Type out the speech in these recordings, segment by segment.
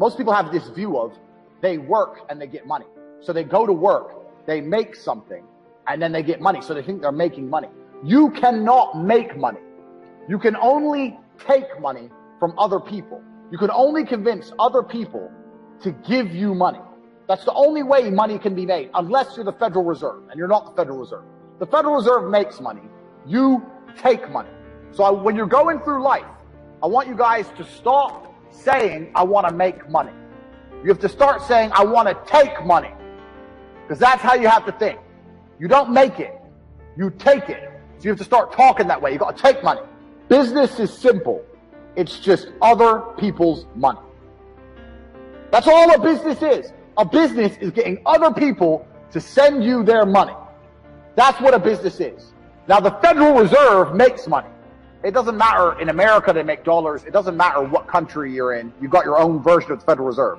Most people have this view of they work and they get money. So they go to work, they make something, and then they get money. So they think they're making money. You cannot make money. You can only take money from other people. You can only convince other people to give you money. That's the only way money can be made, unless you're the Federal Reserve, and you're not the Federal Reserve. The Federal Reserve makes money. You take money. So when you're going through life, I want you guys to stop saying, I want to make money. You have to start saying, I want to take money. Because that's how you have to think. You don't make it. You take it. So you have to start talking that way. You got to take money. Business is simple. It's just other people's money. That's all a business is. A business is getting other people to send you their money. That's what a business is. Now, the Federal Reserve makes money. It doesn't matter. In America, they make dollars. It doesn't matter what country you're in. You've got your own version of the Federal Reserve.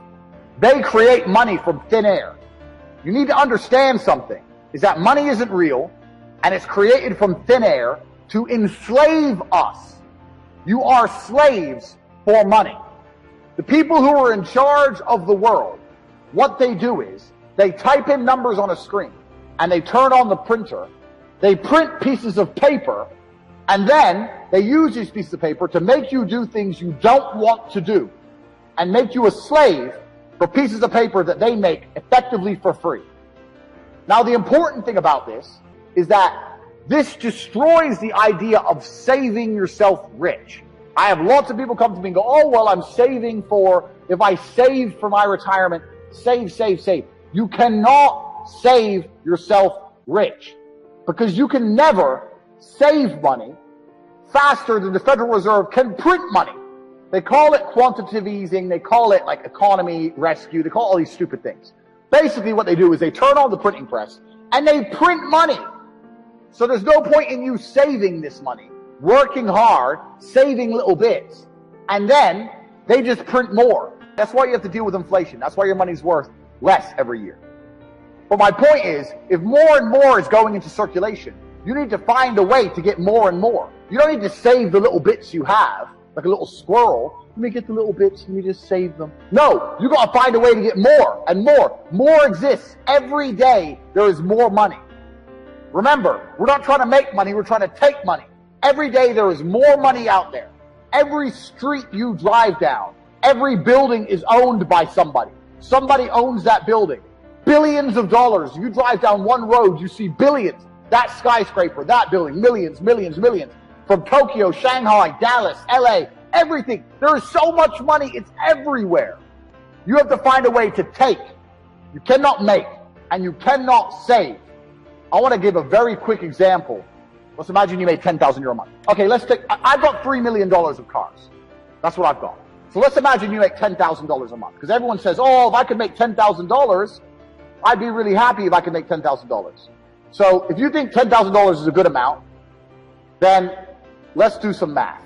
They create money from thin air. You need to understand something, is that money isn't real, and it's created from thin air to enslave us. You are slaves for money. The people who are in charge of the world, what they do is, they type in numbers on a screen, and they turn on the printer, they print pieces of paper, and then they use these pieces of paper to make you do things you don't want to do, and make you a slave for pieces of paper that they make effectively for free. Now, the important thing about this is that this destroys the idea of saving yourself rich. I have lots of people come to me and go, oh, well, I'm saving for, if I save for my retirement, save. You cannot save yourself rich, because you can never save money faster than the Federal Reserve can print money. They call it quantitative easing. They call it like economy rescue. They call all these stupid things. Basically what they do is they turn on the printing press and they print money. So there's no point in you saving this money, working hard, saving little bits, and then they just print more. That's why you have to deal with inflation. That's why your money's worth less every year. But my point is, if more and more is going into circulation, you need to find a way to get more and more. You don't need to save the little bits you have, like a little squirrel. Let me get the little bits, let me just save them. No, you got to find a way to get more and more. More exists. Every day there is more money. Remember, we're not trying to make money, we're trying to take money. Every day there is more money out there. Every street you drive down, every building is owned by somebody. Somebody owns that building. Billions of dollars. You drive down one road, you see billions. That skyscraper, that building, millions. From Tokyo, Shanghai, Dallas, LA, everything. There is so much money, it's everywhere. You have to find a way to take. You cannot make, and you cannot save. I want to give a very quick example. Let's imagine you made €10,000 a month. Okay, I've got $3 million of cars. That's what I've got. So let's imagine you make $10,000 a month. Because everyone says, oh, if I could make $10,000, I'd be really happy if I could make $10,000. So if you think $10,000 is a good amount, then let's do some math.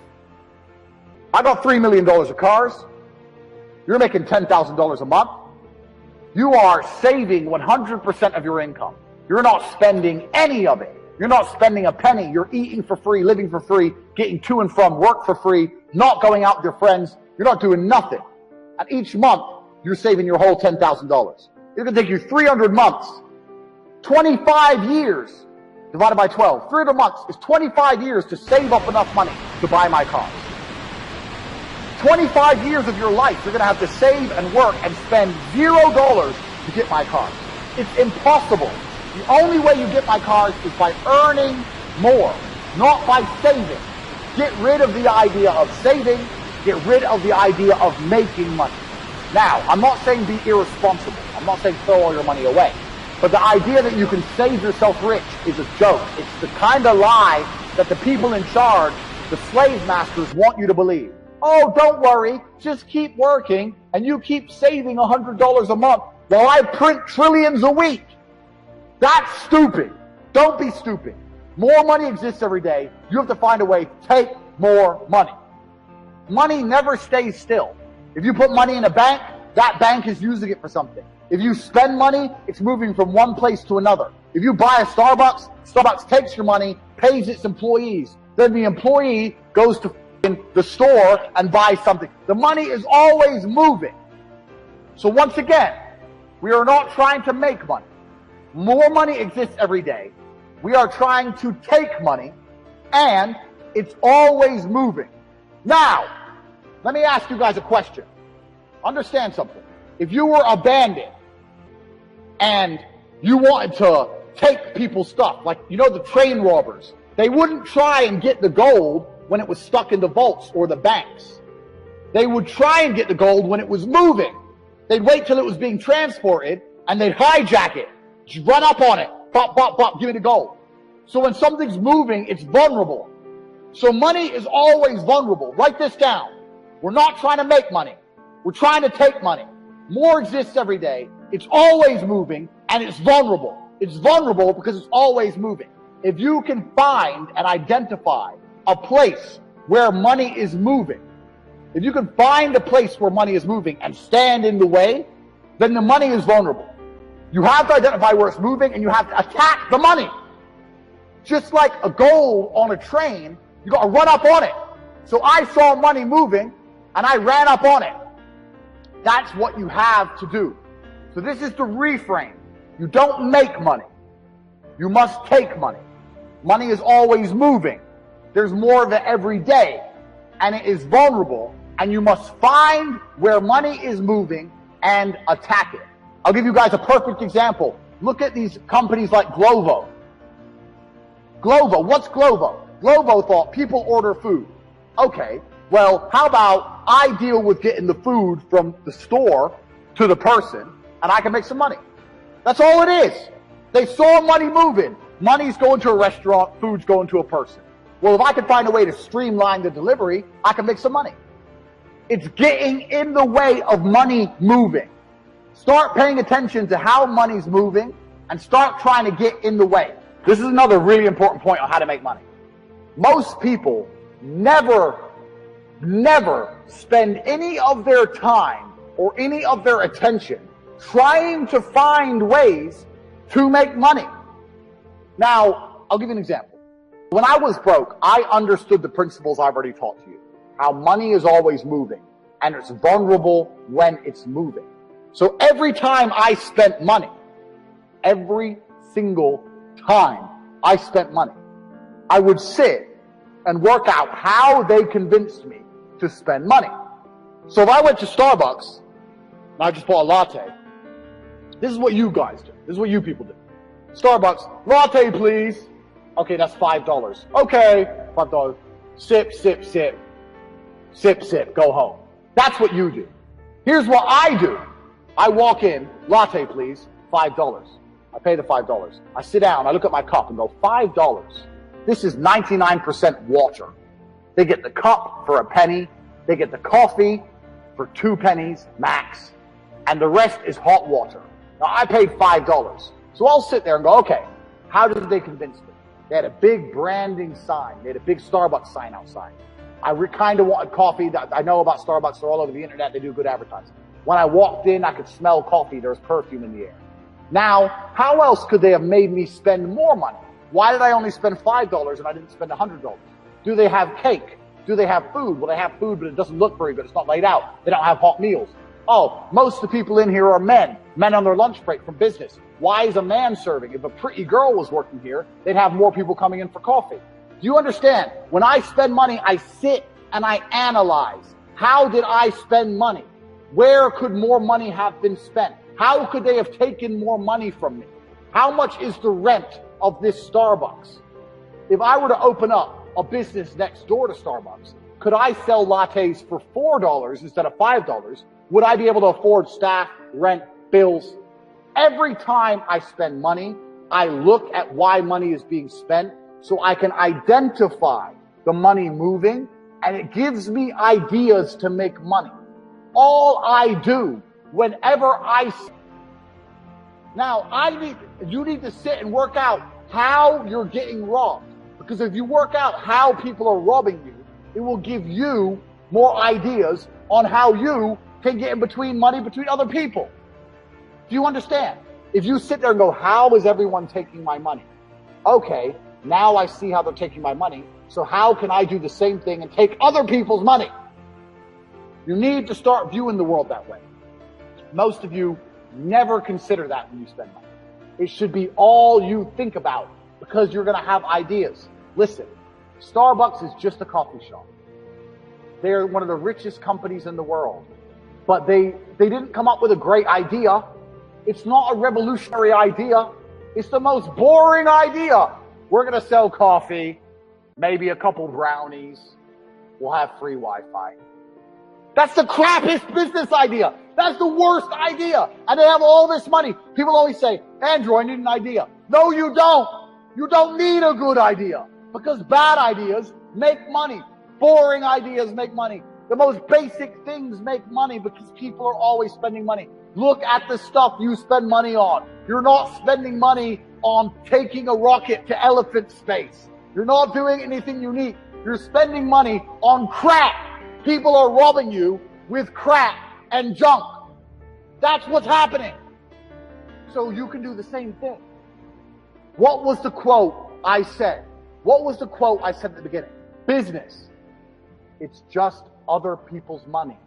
I got $3 million of cars. You're making $10,000 a month. You are saving 100% of your income. You're not spending any of it. You're not spending a penny. You're eating for free, living for free, getting to and from work for free, not going out with your friends. You're not doing nothing. And each month, you're saving your whole $10,000. It's going to take you 300 months, 25 years, divided by 12. 300 months is 25 years to save up enough money to buy my car. 25 years of your life, you're going to have to save and work and spend $0 to get my car. It's impossible. The only way you get my cars is by earning more, not by saving. Get rid of the idea of saving. Get rid of the idea of making money. Now, I'm not saying be irresponsible. I'm not saying throw all your money away. But the idea that you can save yourself rich is a joke. It's the kind of lie that the people in charge, the slave masters, want you to believe. Oh, don't worry. Just keep working and you keep saving $100 a month while I print trillions a week. That's stupid. Don't be stupid. More money exists every day. You have to find a way to take more money. Money never stays still. If you put money in a bank, that bank is using it for something. If you spend money, it's moving from one place to another. If you buy a Starbucks, Starbucks takes your money, pays its employees. Then the employee goes to the store and buys something. The money is always moving. So once again, we are not trying to make money. More money exists every day. We are trying to take money, and it's always moving. Now, let me ask you guys a question. Understand something. If you were a bandit and you wanted to take people's stuff, like, you know, the train robbers, they wouldn't try and get the gold when it was stuck in the vaults or the banks. They would try and get the gold when it was moving. They'd wait till it was being transported and they'd hijack it. Just run up on it. Pop, pop, pop, give me the gold. So when something's moving, it's vulnerable. So money is always vulnerable. Write this down. We're not trying to make money. We're trying to take money. More exists every day. It's always moving, and it's vulnerable. It's vulnerable because it's always moving. If you can find and identify a place where money is moving, if you can find a place where money is moving and stand in the way, then the money is vulnerable. You have to identify where it's moving, and you have to attack the money. Just like a goal on a train, you got to run up on it. So I saw money moving, and I ran up on it. That's what you have to do. So this is the reframe. You don't make money. You must take money. Money is always moving. There's more of it every day, and it is vulnerable, and you must find where money is moving and attack it. I'll give you guys a perfect example. Look at these companies like Glovo. Glovo, what's Glovo? Glovo thought people order food. Okay, well, how about I deal with getting the food from the store to the person, and I can make some money. That's all it is. They saw money moving. Money's going to a restaurant, food's going to a person. Well, if I can find a way to streamline the delivery, I can make some money. It's getting in the way of money moving. Start paying attention to how money's moving and start trying to get in the way. This is another really important point on how to make money. Most people never spend any of their time or any of their attention trying to find ways to make money. Now, I'll give you an example. When I was broke, I understood the principles I've already taught to you. How money is always moving, and it's vulnerable when it's moving. So every time I spent money, every single time I spent money, I would sit and work out how they convinced me to spend money. So if I went to Starbucks and I just bought a latte, this is what you guys do. This is what you people do. Starbucks, latte please. Okay, that's $5. Okay, $5. Sip, sip, sip. Sip, sip, go home. That's what you do. Here's what I do. I walk in, latte please, $5. I pay the $5. I sit down, I look at my cup and go, $5. This is 99% water. They get the cup for a penny. They get the coffee for 2 pennies max. And the rest is hot water. Now I paid $5. So I'll sit there and go, okay, how did they convince me? They had a big branding sign. They had a big Starbucks sign outside. I kind of wanted coffee. I know about Starbucks. They're all over the internet. They do good advertising. When I walked in, I could smell coffee. There was perfume in the air. Now, how else could they have made me spend more money? Why did I only spend $5 and I didn't spend $100? Do they have cake? Do they have food? Well, they have food, but it doesn't look very good. It's not laid out. They don't have hot meals. Oh, most of the people in here are men on their lunch break from business. Why is a man serving? If a pretty girl was working here, they'd have more people coming in for coffee. Do you understand? When I spend money, I sit and I analyze. How did I spend money? Where could more money have been spent? How could they have taken more money from me? How much is the rent of this Starbucks? If I were to open up a business next door to Starbucks, could I sell lattes for $4 instead of $5? Would I be able to afford staff, rent, bills? Every time I spend money, I look at why money is being spent so I can identify the money moving, and it gives me ideas to make money. All I do whenever now you need to sit and work out how you're getting robbed. Because if you work out how people are robbing you, it will give you more ideas on how you can get in between money between other people. Do you understand? If you sit there and go, how is everyone taking my money? Okay, now I see how they're taking my money. So how can I do the same thing and take other people's money? You need to start viewing the world that way. Most of you never consider that when you spend money. It should be all you think about because you're going to have ideas. Listen, Starbucks is just a coffee shop. They're one of the richest companies in the world. But they didn't come up with a great idea. It's not a revolutionary idea. It's the most boring idea. We're going to sell coffee, maybe a couple brownies. We'll have free Wi-Fi. That's the crappiest business idea. That's the worst idea. And they have all this money. People always say, Andrew, I need an idea. No, you don't. You don't need a good idea. Because bad ideas make money. Boring ideas make money. The most basic things make money because people are always spending money. Look at the stuff you spend money on. You're not spending money on taking a rocket to elephant space. You're not doing anything unique. You're spending money on crap. People are robbing you with crap and junk. That's what's happening. So you can do the same thing. What was the quote I said? What was the quote I said at the beginning? Business. It's just other people's money.